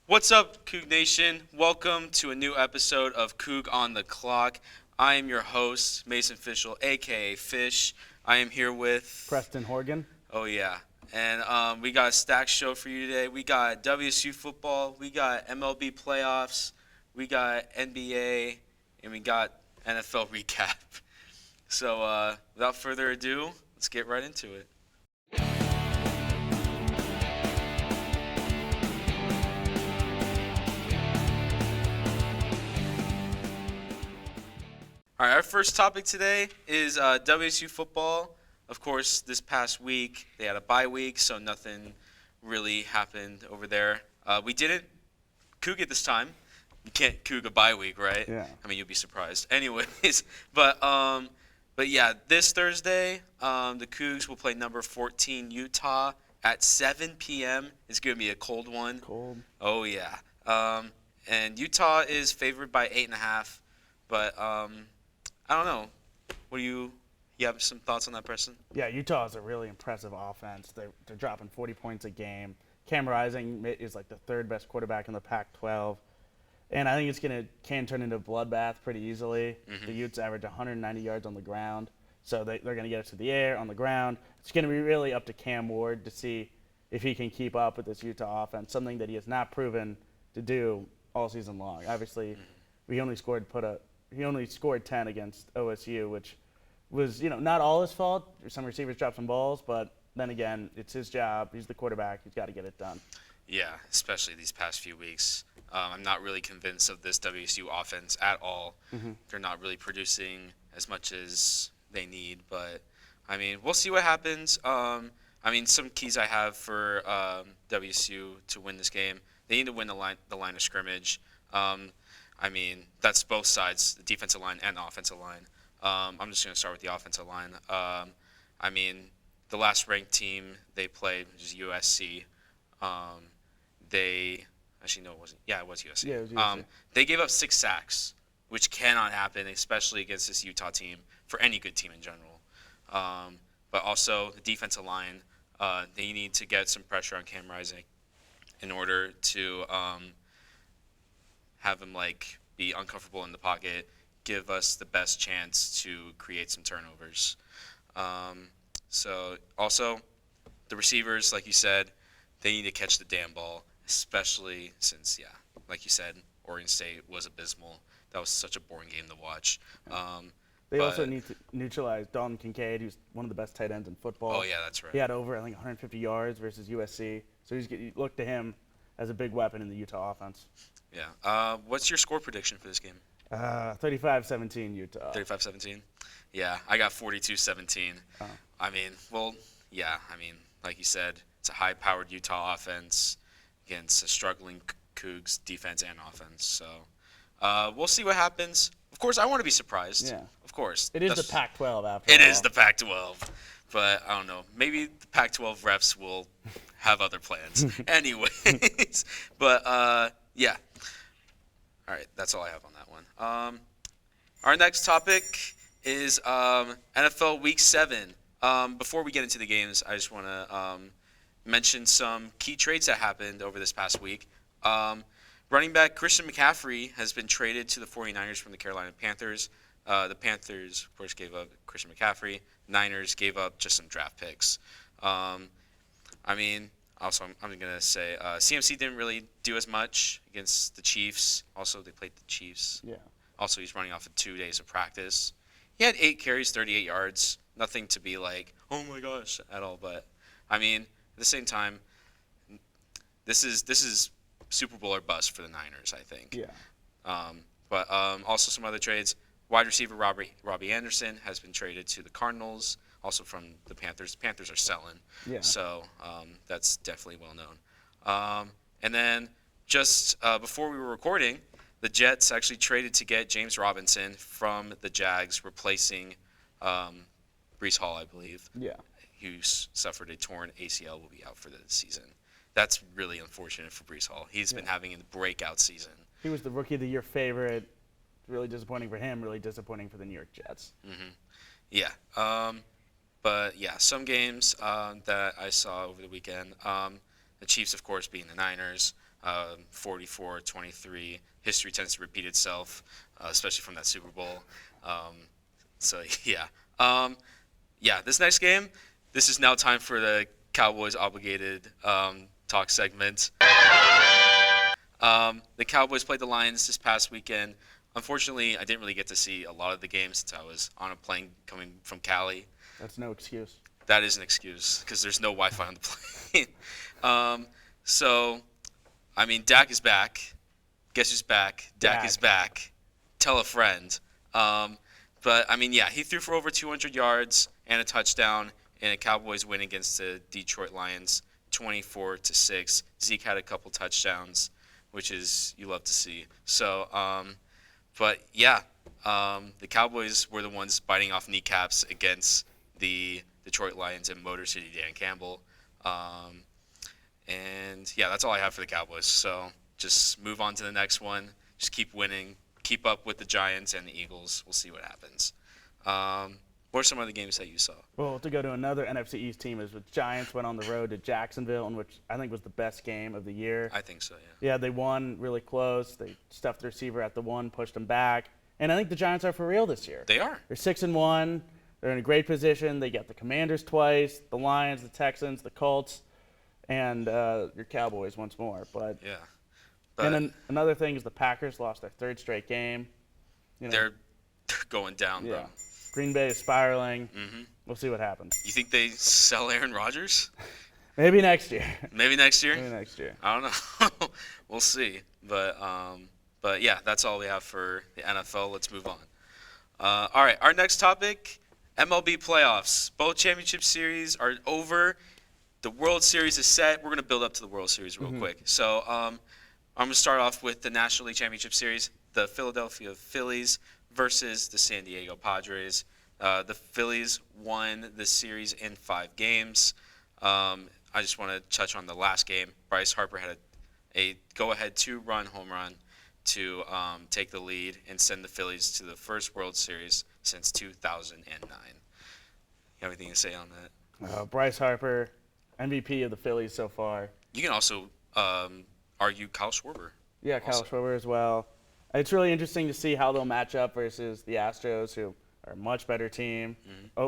What's up, Coug Nation? Welcome to a new episode of Coug on the Clock. I am your host, Mason Fishel, aka Fish. I am here with Preston Horgan. Oh yeah, and we got a stacked show for you today. We got WSU football, we got MLB playoffs, we got NBA, and we got NFL recap. So without further ado, let's get right into it. All right, our first topic today is WSU football. Of course, this past week they had a bye week, so nothing really happened over there. We didn't Coug it this time. You can't Coug a bye week, right? Yeah. I mean, you'd be surprised. Anyways, but yeah, this Thursday, the Cougs will play number 14 Utah at 7 p.m. It's gonna be a cold one. Cold. Oh yeah. And Utah is favored by 8.5, but I don't know. What do you have some thoughts on that, Preston? Yeah, Utah is a really impressive offense. They're dropping 40 points a game. Cam Rising is like the third best quarterback in the Pac-12. And I think can turn into a bloodbath pretty easily. Mm-hmm. The Utes average 190 yards on the ground. So they're going to get it to the air, on the ground. It's going to be really up to Cam Ward to see if he can keep up with this Utah offense, something that he has not proven to do all season long. Obviously, he only scored 10 against OSU, which was, not all his fault. Some receivers dropped some balls, but then again, it's his job. He's the quarterback. He's got to get it done. Yeah, especially these past few weeks. I'm not really convinced of this WSU offense at all. Mm-hmm. They're not really producing as much as they need, but, I mean, we'll see what happens. Some keys I have for WSU to win this game, they need to win the line of scrimmage. That's both sides, the defensive line and the offensive line. I'm just going to start with the offensive line. The last ranked team they played, which is USC, it wasn't. Yeah, it was USC. Yeah, it was USC. They gave up 6 sacks, which cannot happen, especially against this Utah team, for any good team in general. But also the defensive line, they need to get some pressure on Cam Rising in order to have him be uncomfortable in the pocket, give us the best chance to create some turnovers. So also the receivers, like you said, they need to catch the damn ball, especially since, like you said, Oregon State was abysmal. That was such a boring game to watch. They also need to neutralize Dalton Kincaid, who's one of the best tight ends in football. Oh, yeah, that's right. He had over, 150 yards versus USC. So you look to him as a big weapon in the Utah offense. Yeah. What's your score prediction for this game? 35-17 Utah. 35-17? Yeah, I got 42-17. Oh. Like you said, it's a high-powered Utah offense against a struggling Cougs defense and offense. So we'll see what happens. Of course, I want to be surprised. Yeah. Of course. It is the Pac-12 after all. It is the Pac-12. But I don't know. Maybe the Pac-12 refs will have other plans. Anyways. But, yeah. All right, that's all I have on that one. Our next topic is NFL Week 7. Before we get into the games, I just want to mention some key trades that happened over this past week. Running back Christian McCaffrey has been traded to the 49ers from the Carolina Panthers. The Panthers, of course, gave up Christian McCaffrey. Niners gave up just some draft picks. I'm going to say CMC didn't really do as much against the Chiefs. Also, they played the Chiefs. Yeah. Also, he's running off of 2 days of practice. He had 8 carries, 38 yards. Nothing to be like, oh my gosh, at all. But, at the same time, this is Super Bowl or bust for the Niners, I think. Yeah. But also some other trades. Wide receiver Robbie Anderson has been traded to the Cardinals, also from the Panthers. The Panthers are selling, Yeah. so that's definitely well known. And then just before we were recording, the Jets actually traded to get James Robinson from the Jags, replacing Breece Hall, I believe. Yeah. Who suffered a torn ACL, will be out for the season. That's really unfortunate for Breece Hall. He's been having a breakout season. He was the Rookie of the Year favorite. Really disappointing for him, really disappointing for the New York Jets. Mm-hmm. Yeah. But, yeah, some games that I saw over the weekend. The Chiefs, of course, being the Niners. 44-23. History tends to repeat itself, especially from that Super Bowl. So yeah. This next game, this is now time for the Cowboys obligated talk segment. The Cowboys played the Lions this past weekend. Unfortunately, I didn't really get to see a lot of the game since I was on a plane coming from Cali. That's no excuse. That is an excuse because there's no Wi-Fi on the plane. So, I mean, Dak is back. Guess who's back? Dak is back. Tell a friend. But, I mean, yeah, he threw for over 200 yards and a touchdown in a Cowboys win against the Detroit Lions, 24-6. Zeke had a couple touchdowns, which is you love to see. So, but, yeah, the Cowboys were the ones biting off kneecaps against the Detroit Lions and Motor City Dan Campbell. And, yeah, that's all I have for the Cowboys. So just move on to the next one. Just keep winning. Keep up with the Giants and the Eagles. We'll see what happens. What are some of the games that you saw? Well, to go to another NFC East team is with Giants went on the road to Jacksonville, in which I think was the best game of the year. I think so, yeah. Yeah, they won really close. They stuffed the receiver at the one, pushed them back. And I think the Giants are for real this year. They are. They're 6-1. They're in a great position. They got the Commanders twice, the Lions, the Texans, the Colts, and your Cowboys once more. But yeah. And then another thing is the Packers lost their third straight game. You know, they're going down, yeah. bro. Green Bay is spiraling. Mm-hmm. We'll see what happens. You think they sell Aaron Rodgers? Maybe next year. Maybe next year? Maybe next year. I don't know. We'll see. But yeah, that's all we have for the NFL. Let's move on. All right, our next topic, MLB playoffs. Both championship series are over. The World Series is set. We're going to build up to the World Series real quick. So I'm going to start off with the National League Championship Series, the Philadelphia Phillies versus the San Diego Padres. The Phillies won the series in 5 games. I just want to touch on the last game. Bryce Harper had a go-ahead 2-run home run to take the lead and send the Phillies to the first World Series since 2009. You have anything to say on that? Bryce Harper, MVP of the Phillies so far. You can also argue Kyle Schwarber. Yeah, Kyle Schwarber as well. It's really interesting to see how they'll match up versus the Astros, who are a much better team,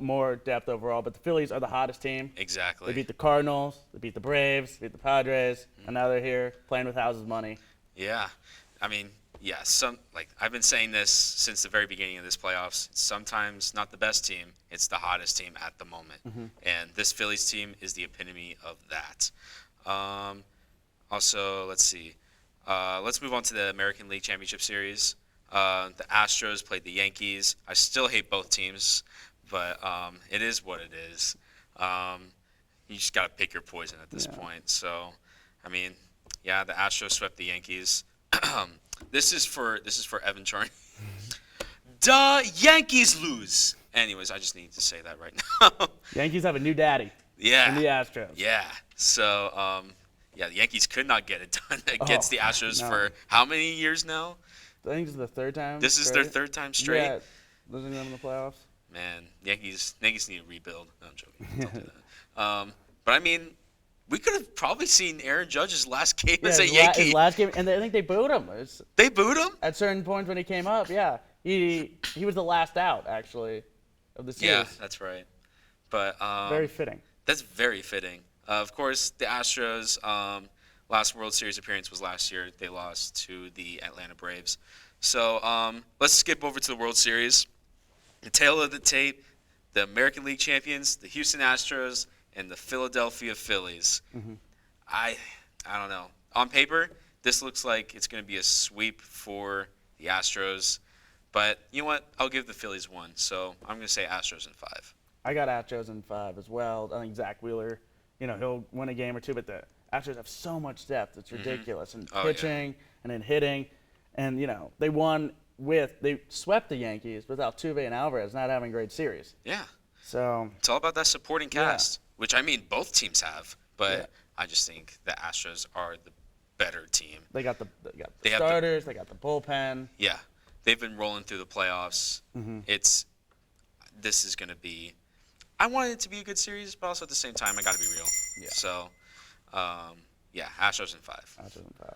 more depth overall. But the Phillies are the hottest team. Exactly. They beat the Cardinals, they beat the Braves, they beat the Padres, and now they're here playing with house's money. Yeah. I mean, yeah, I've been saying this since the very beginning of this playoffs. It's sometimes not the best team, it's the hottest team at the moment. And this Phillies team is the epitome of that. Also, let's see. Let's move on to the American League Championship Series. The Astros played the Yankees. I still hate both teams, but it is what it is. You just got to pick your poison at this point. So, I mean, yeah, the Astros swept the Yankees. This is for Evan Charney. Duh, Yankees lose. Anyways, I just need to say that right now. Yankees have a new daddy. Yeah. In the Astros. Yeah. So, yeah, the Yankees could not get it done against the Astros for how many years now? I think this is the third time. This is their third time straight. Yeah, losing them in the playoffs. Man, Yankees need to rebuild. No, I'm joking. Don't do that. But I mean, we could have probably seen Aaron Judge's last game as a Yankee. His last game, and I think they booed him. They booed him? At certain points when he came up, yeah. He was the last out, actually, of the series. Yeah, that's right. But very fitting. That's very fitting. Of course, the Astros' last World Series appearance was last year. They lost to the Atlanta Braves. So let's skip over to the World Series. The tail of the tape, the American League champions, the Houston Astros, and the Philadelphia Phillies. I don't know. On paper, this looks like it's going to be a sweep for the Astros. But you know what? I'll give the Phillies 1. So I'm going to say Astros in 5. I got Astros in 5 as well. I think Zach Wheeler, he'll win a game or two, but the Astros have so much depth. It's ridiculous. And pitching and in hitting. And, they swept the Yankees without Altuve and Alvarez not having a great series. Yeah. So it's all about that supporting cast, which I mean both teams have, but I just think the Astros are the better team. They got the starters, they got the bullpen. Yeah. They've been rolling through the playoffs. This is going to be – I want it to be a good series, but also at the same time, I got to be real. Yeah. So, Astros in 5. Astros in 5.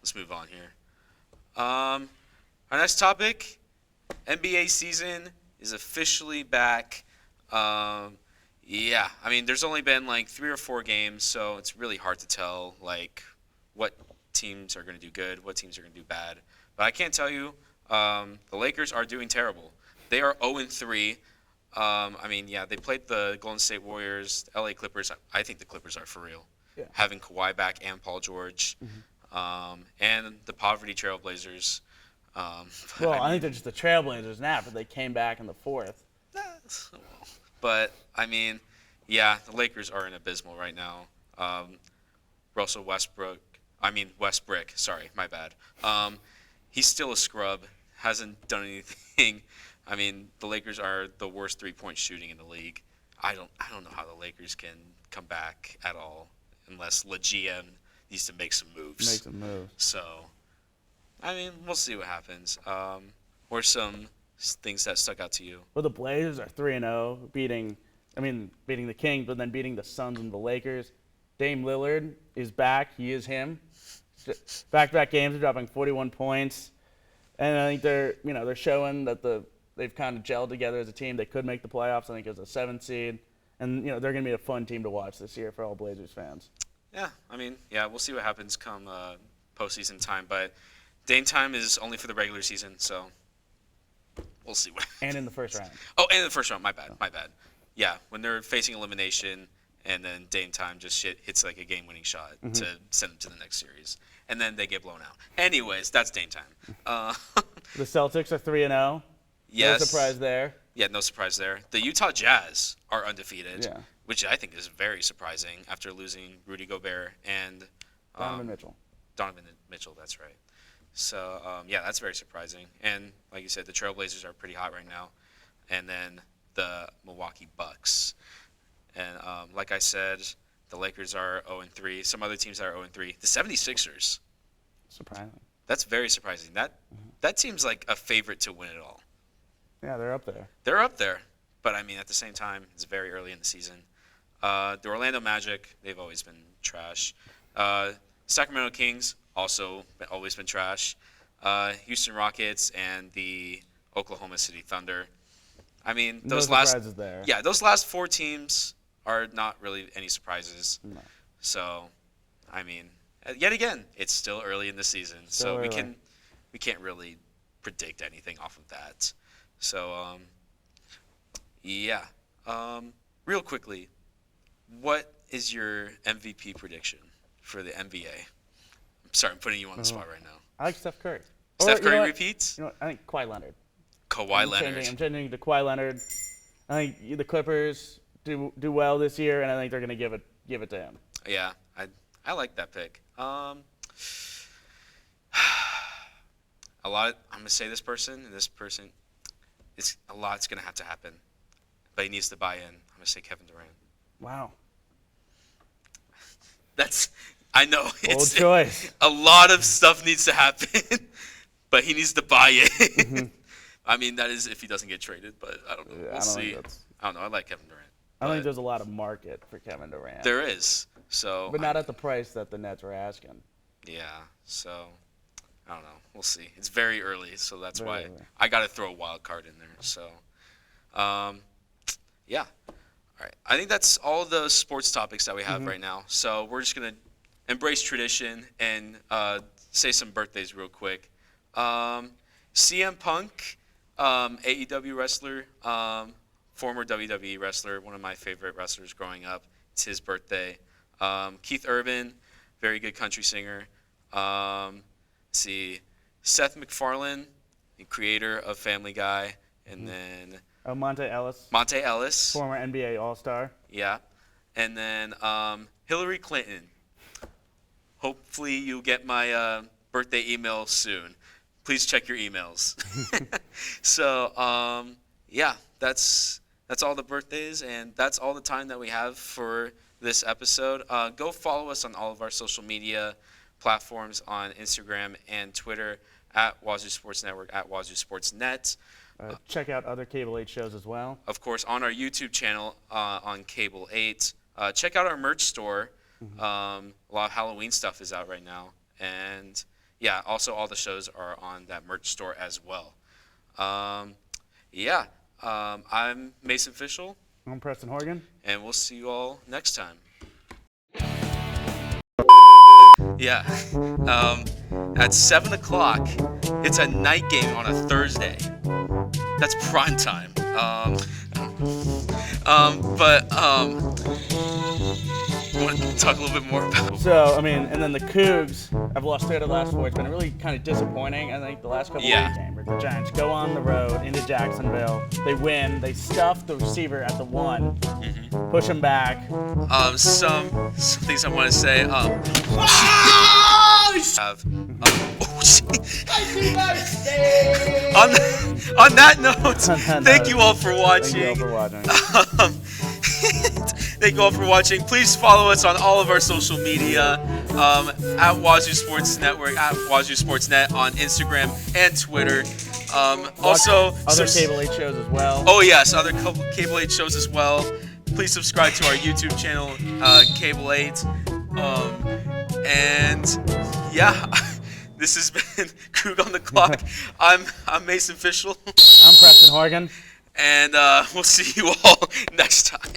let's move on here. Our next topic, NBA season is officially back. Yeah, I mean, there's only been like 3 or 4 games, so it's really hard to tell like what teams are going to do good, what teams are going to do bad. But I can't tell you, the Lakers are doing terrible. They are 0-3. I mean, yeah, they played the Golden State Warriors, LA Clippers. I think the Clippers are for real. Yeah. Having Kawhi back and Paul George, and the poverty Trailblazers. Well, I think they're just the Trailblazers now, but they came back in the fourth. But I mean, yeah, the Lakers are in abysmal right now. Westbrook. Sorry, my bad. He's still a scrub. Hasn't done anything. I mean, the Lakers are the worst 3-point shooting in the league. I don't know how the Lakers can come back at all unless the GM needs to make some moves. So, I mean, we'll see what happens. Or some things that stuck out to you. Well, the Blazers are 3-0, beating the Kings, but then beating the Suns and the Lakers. Dame Lillard is back. He is him. Back-to-back games, dropping 41 points, and I think they're showing that they've kind of gelled together as a team. They could make the playoffs. I think as a 7th seed, and they're going to be a fun team to watch this year for all Blazers fans. Yeah, I mean, yeah, we'll see what happens come postseason time, but Dame time is only for the regular season, so we'll see what. And in the first round. Oh, and in the first round. My bad. Yeah, when they're facing elimination, and then Dame time just hits like a game-winning shot to send them to the next series, and then they get blown out. Anyways, that's Dame time. The Celtics are 3-0. Yes. No surprise there. Yeah, no surprise there. The Utah Jazz are undefeated, Yeah. which I think is very surprising after losing Rudy Gobert and Donovan Mitchell. Donovan Mitchell, that's right. So, yeah, that's very surprising. And like you said, the Trailblazers are pretty hot right now. And then the Milwaukee Bucks. And like I said, the Lakers are 0-3. Some other teams are 0-3. The 76ers. Surprising. That's very surprising. That seems like a favorite to win it all. Yeah, they're up there. They're up there. But, I mean, at the same time, it's very early in the season. The Orlando Magic, they've always been trash. Sacramento Kings, also always been trash. Houston Rockets and the Oklahoma City Thunder. I mean, those those last 4 teams are not really any surprises. No. So, I mean, yet again, it's still early in the season, so we can't really predict anything off of that. So, yeah. Real quickly, what is your MVP prediction for the NBA? I'm sorry, I'm putting you on the spot right now. I like Steph Curry. Steph Curry repeats? I think Kawhi Leonard. Kawhi Leonard. I'm changing to Kawhi Leonard. I think the Clippers do well this year, and I think they're going to give it to him. Yeah, I like that pick. I'm going to say this person, and this person, a lot's going to have to happen. But he needs to buy in. I'm going to say Kevin Durant. Wow. I know. Bold choice. A lot of stuff needs to happen, but he needs to buy in. I mean, that is if he doesn't get traded, but I don't know. We'll see. I don't know. I like Kevin Durant. I don't think there's a lot of market for Kevin Durant. There is. But not at the price that the Nets are asking. Yeah. So, I don't know. We'll see. It's very early, so that's why I got to throw a wild card in there. So, yeah. All right. I think that's all the sports topics that we have right now. So we're just going to embrace tradition and say some birthdays real quick. CM Punk, AEW wrestler, former WWE wrestler, one of my favorite wrestlers growing up. It's his birthday. Keith Urban, very good country singer. Let's see. Seth MacFarlane, the creator of Family Guy. And then... Monte Ellis. Monte Ellis. Former NBA All-Star. Yeah. And then Hillary Clinton. Hopefully you'll get my birthday email soon. Please check your emails. So, yeah, that's all the birthdays, and that's all the time that we have for this episode. Go follow us on all of our social media platforms on Instagram and Twitter at Wazzu Sports Network, at Wazzu Sports Net. Check out other Cable 8 shows as well. Of course, on our YouTube channel on Cable 8. Check out our merch store. A lot of Halloween stuff is out right now. And, yeah, also all the shows are on that merch store as well. I'm Mason Fishel, I'm Preston Horgan. and we'll see you all next time. Yeah, at 7 o'clock, it's a night game on a Thursday. That's prime time. Want to talk a little bit more about? So, I mean, and then the Cougs have lost 3 of the last 4. It's been really kind of disappointing, I think, the last couple Yeah. of games. The Giants go on the road into Jacksonville. They win. They stuff the receiver at the 1, push him back. Some things I want to say. On that note, thank you all for watching. Thank you all for watching. Thank you all for watching. Please follow us on all of our social media at Wazzu Sports Network, at Wazzu Sports Net on Instagram and Twitter. Also, other Cable 8 shows as well. oh yes, other Cable 8 shows as well. Please subscribe to our YouTube channel, Cable 8. And yeah, this has been Coug on the Clock. I'm Mason Fishel. I'm Preston Horgan. And we'll see you all next time.